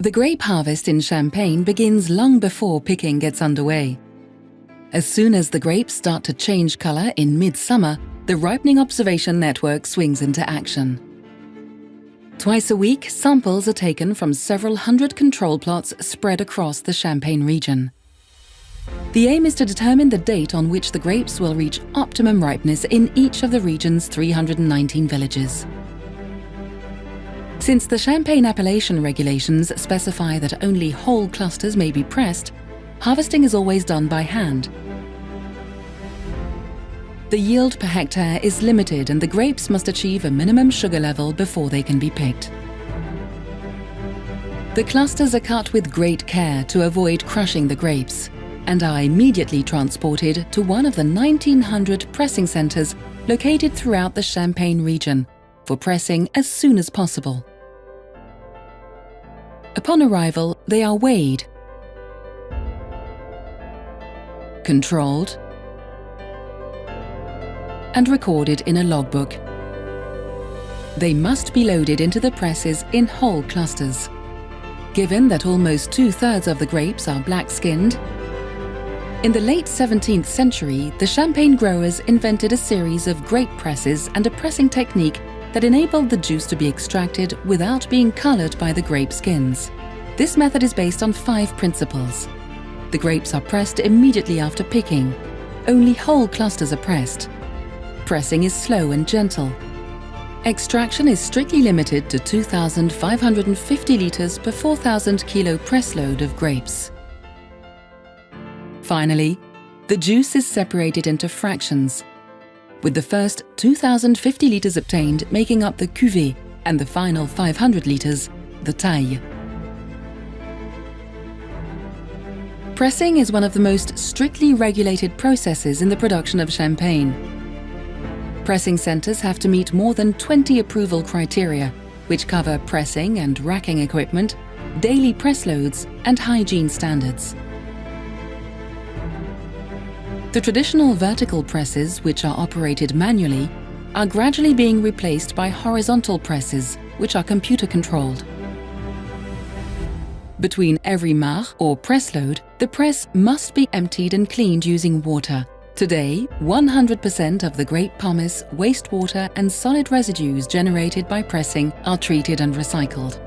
The grape harvest in Champagne begins long before picking gets underway. As soon as the grapes start to change color in mid-summer, the ripening observation network swings into action. Twice a week, samples are taken from several hundred control plots spread across the Champagne region. The aim is to determine the date on which the grapes will reach optimum ripeness in each of the region's 319 villages. Since the Champagne appellation regulations specify that only whole clusters may be pressed, harvesting is always done by hand. The yield per hectare is limited and the grapes must achieve a minimum sugar level before they can be picked. The clusters are cut with great care to avoid crushing the grapes and are immediately transported to one of the 1,900 pressing centres located throughout the Champagne region for pressing as soon as possible. Upon arrival, they are weighed, controlled, and recorded in a logbook. They must be loaded into the presses in whole clusters. Given that almost 2/3 of the grapes are black-skinned, in the late 17th century, the Champagne growers invented a series of grape presses and a pressing technique that enabled the juice to be extracted without being coloured by the grape skins. This method is based on 5 principles. The grapes are pressed immediately after picking. Only whole clusters are pressed. Pressing is slow and gentle. Extraction is strictly limited to 2,550 litres per 4,000 kilo press load of grapes. Finally, the juice is separated into fractions, with the first 2,050 litres obtained making up the cuvée and the final 500 litres, the taille. Pressing is one of the most strictly regulated processes in the production of Champagne. Pressing centres have to meet more than 20 approval criteria, which cover pressing and racking equipment, daily press loads, and hygiene standards. The traditional vertical presses, which are operated manually, are gradually being replaced by horizontal presses, which are computer-controlled. Between every marc, or press load, the press must be emptied and cleaned using water. Today, 100% of the grape pomace, wastewater and solid residues generated by pressing are treated and recycled.